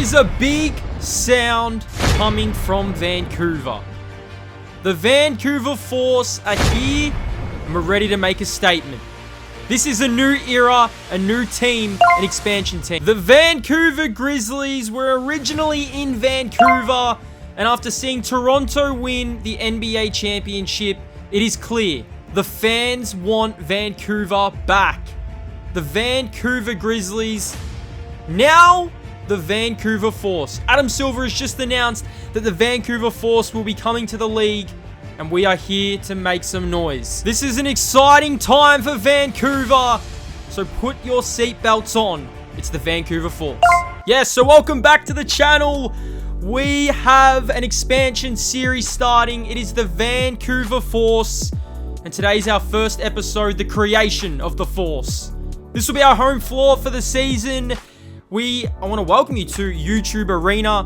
is a big sound coming from Vancouver. The Vancouver Force are here and we're ready to make a statement. This is a new era, a new team, an expansion team. The Vancouver Grizzlies were originally in Vancouver, and after seeing Toronto win the NBA championship, it is clear the fans want Vancouver back. The Vancouver Grizzlies, now the Vancouver Force. Adam Silver has just announced that the Vancouver Force will be coming to the league, and we are here to make some noise. This is an exciting time for Vancouver, so put your seatbelts on. It's the Vancouver Force. Yes, so welcome back to the channel. We have an expansion series starting. It is the Vancouver Force, and today's our first episode, the creation of the Force. This will be our home floor for the season. I want to welcome you to YouTube Arena.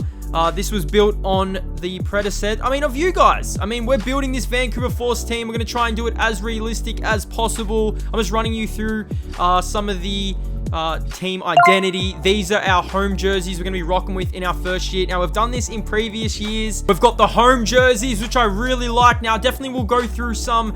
This was built on the predecessor, of you guys. We're building this Vancouver Force team. We're going to try and do it as realistic as possible. I'm just running you through some of the team identity. These are our home jerseys we're going to be rocking with in our first year. Now, we've done this in previous years. We've got the home jerseys, which I really like. Now, definitely we'll go through some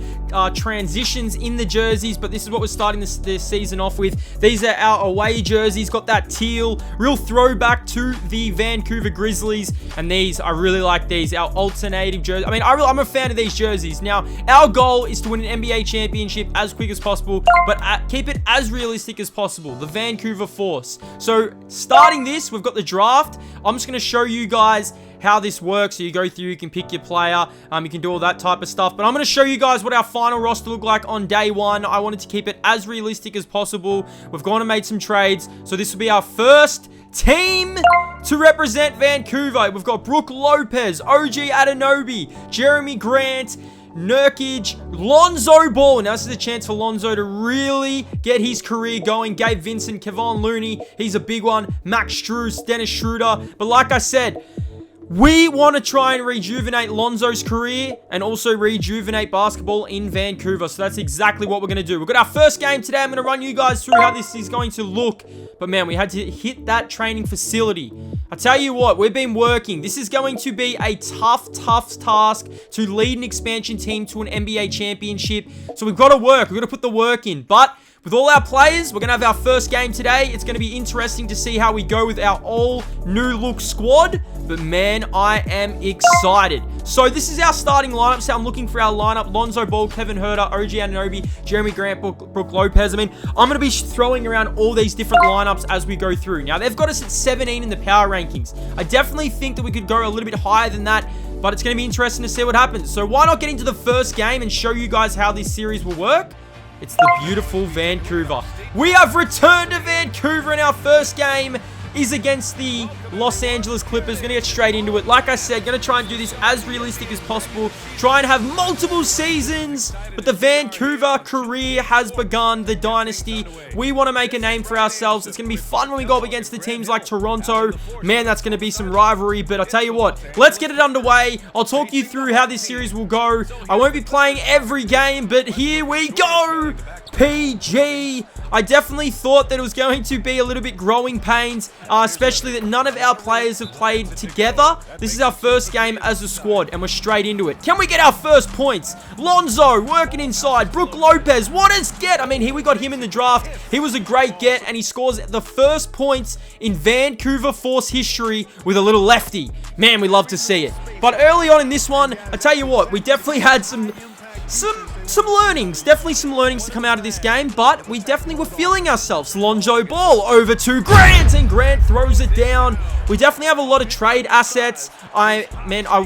transitions in the jerseys, but this is what we're starting this season off with. These are our away jerseys. Got that teal, real throwback to the Vancouver Grizzlies, and these, I really like these, our alternative jerseys. I'm a fan of these jerseys. Now, our goal is to win an NBA championship as quick as possible, but keep it as realistic as possible. The Vancouver Force. So starting this, we've got the draft. I'm just going to show you guys how this works. So you go through, you can pick your player, you can do all that type of stuff, but I'm going to show you guys what our final roster look like on day one. I wanted to keep it as realistic as possible. We've gone and made some trades, so this will be our first team to represent Vancouver. We've got Brook Lopez, OG Anunoby, Jeremy Grant, Nurkic, Lonzo Ball. Now, this is a chance for Lonzo to really get his career going. Gabe Vincent, Kevon Looney, he's a big one. Max Strus, Dennis Schroeder. But like I said, we want to try and rejuvenate Lonzo's career and also rejuvenate basketball in Vancouver. So that's exactly what we're going to do. We've got our first game today. I'm going to run you guys through how this is going to look. But man, we had to hit that training facility. I tell you what, we've been working. This is going to be a tough task to lead an expansion team to an NBA championship. So we've got to work. We've got to put the work in. But with all our players, we're going to have our first game today. It's going to be interesting to see how we go with our all new look squad. But man, I am excited. So this is our starting lineup. So I'm looking for our lineup. Lonzo Ball, Kevin Huerter, OG Anunoby, Jeremy Grant, Brook Lopez. I'm going to be throwing around all these different lineups as we go through. Now, they've got us at 17 in the power rankings. I definitely think that we could go a little bit higher than that, but it's going to be interesting to see what happens. So why not get into the first game and show you guys how this series will work? It's the beautiful Vancouver. We have returned to Vancouver, and our first game is against the Los Angeles Clippers. Going to get straight into it. Like I said, going to try and do this as realistic as possible. Try and have multiple seasons, but the Vancouver career has begun, the dynasty. We want to make a name for ourselves. It's going to be fun when we go up against the teams like Toronto. Man, that's going to be some rivalry, but I'll tell you what, let's get it underway. I'll talk you through how this series will go. I won't be playing every game, but here we go. PG. I definitely thought that it was going to be a little bit growing pains, especially that none of our players have played together. This is our first game as a squad, and we're straight into it. Can we get our first points? Lonzo working inside. Brook Lopez, what is get? Here we got him in the draft. He was a great get, and he scores the first points in Vancouver Force history with a little lefty. Man, we love to see it. But early on in this one, I tell you what, we definitely had some learnings. Definitely some learnings to come out of this game, but we definitely were feeling ourselves. Lonzo Ball over to Grant, and Grant throws it down. We definitely have a lot of trade assets. I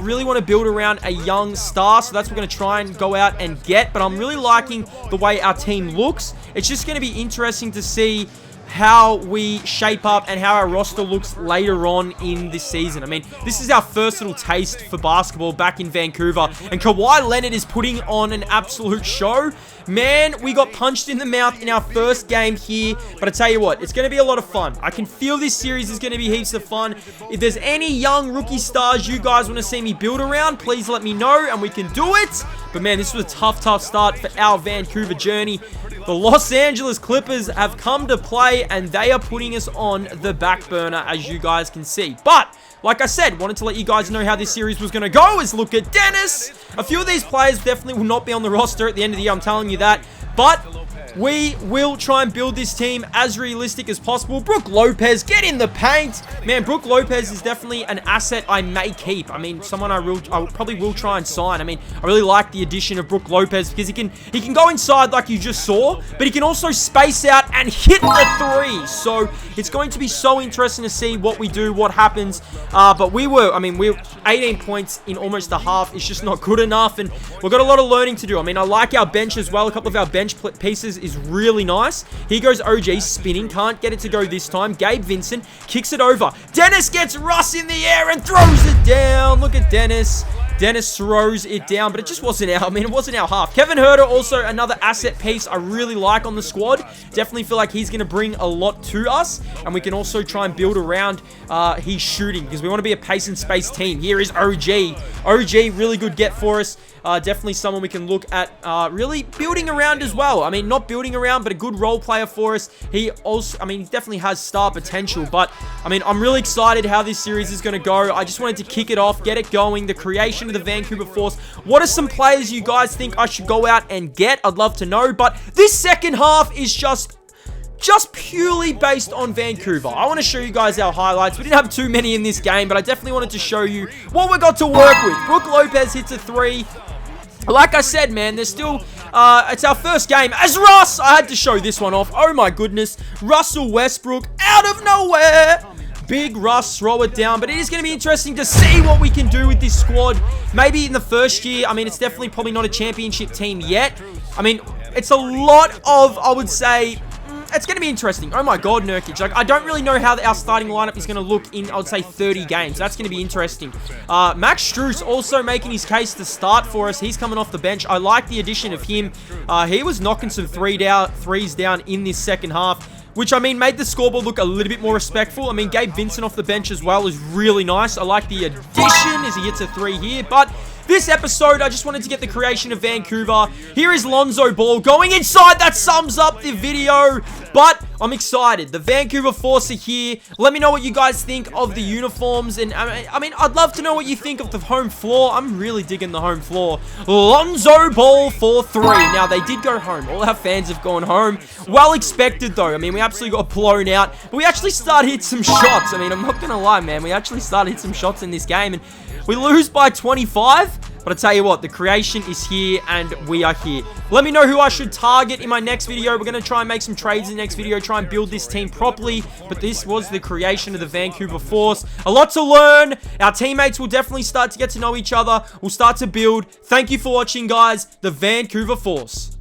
really want to build around a young star, so that's what we're going to try and go out and get, but I'm really liking the way our team looks. It's just going to be interesting to see how we shape up and how our roster looks later on in this season. This is our first little taste for basketball back in Vancouver, and Kawhi Leonard is putting on an absolute show. Man, we got punched in the mouth in our first game here, but I tell you what, it's going to be a lot of fun. I can feel this series is going to be heaps of fun. If there's any young rookie stars you guys want to see me build around, please let me know, and we can do it. But man, this was a tough start for our Vancouver journey. the Los Angeles Clippers have come to play, and they are putting us on the back burner, as you guys can see. But like I said, wanted to let you guys know how this series was going to go. Is look at Dennis. A few of these players definitely will not be on the roster at the end of the year, I'm telling you that. But we will try and build this team as realistic as possible. Brook Lopez, get in the paint. Man, Brook Lopez is definitely an asset I may keep. I mean, someone I probably will try and sign. I mean, I really like the addition of Brook Lopez because he can go inside like you just saw, but he can also space out and hit the three. So it's going to be so interesting to see what we do, what happens. But we were 18 points in almost a half. It's just not good enough, and we've got a lot of learning to do. I mean, I like our bench as well. A couple of our bench pieces is really nice. Here goes OG spinning. Can't get it to go this time. Gabe Vincent kicks it over. Dennis gets Russ in the air and throws it down. Look at Dennis. Dennis throws it down, but it just wasn't our, it wasn't our half. Kevin Huerter, also another asset piece I really like on the squad. Definitely feel like he's going to bring a lot to us, and we can also try and build around his shooting because we want to be a pace and space team. Here is OG. OG, really good get for us. Definitely someone we can look at really building around as well. I mean, not building around, but a good role player for us. He also, he definitely has star potential, but I'm really excited how this series is going to go. I just wanted to kick it off, get it going, the creation of the Vancouver Force. What are some players you guys think I should go out and get? I'd love to know, but this second half is just purely based on Vancouver. I want to show you guys our highlights. We didn't have too many in this game, but I definitely wanted to show you what we got to work with. Brook Lopez hits a three. Like I said, man, there's still, it's our first game. As Russ, I had to show this one off. Oh my goodness. Russell Westbrook out of nowhere. Big Russ, throw it down. But it is going to be interesting to see what we can do with this squad. Maybe in the first year. It's definitely probably not a championship team yet. It's a lot of, I would say, it's going to be interesting. Oh my god, Nurkic. I don't really know how our starting lineup is going to look in, I would say, 30 games. That's going to be interesting. Max Strus also making his case to start for us. He's coming off the bench. I like the addition of him. He was knocking some threes down in this second half, which, made the scoreboard look a little bit more respectful. Gabe Vincent off the bench as well is really nice. I like the addition as he hits a three here, but this episode, I just wanted to get the creation of Vancouver. Here is Lonzo Ball going inside. That sums up the video. But I'm excited. The Vancouver Force are here. Let me know what you guys think of the uniforms. And I'd love to know what you think of the home floor. I'm really digging the home floor. Lonzo Ball for three. Now, they did go home. All our fans have gone home. Well expected, though. We absolutely got blown out. But we actually started hitting some shots. I'm not going to lie, man. We actually started hitting some shots in this game. And we lose by 25. But I tell you what, the creation is here and we are here. Let me know who I should target in my next video. We're going to try and make some trades in the next video, try and build this team properly. But this was the creation of the Vancouver Force. A lot to learn. Our teammates will definitely start to get to know each other. We'll start to build. Thank you for watching, guys. The Vancouver Force.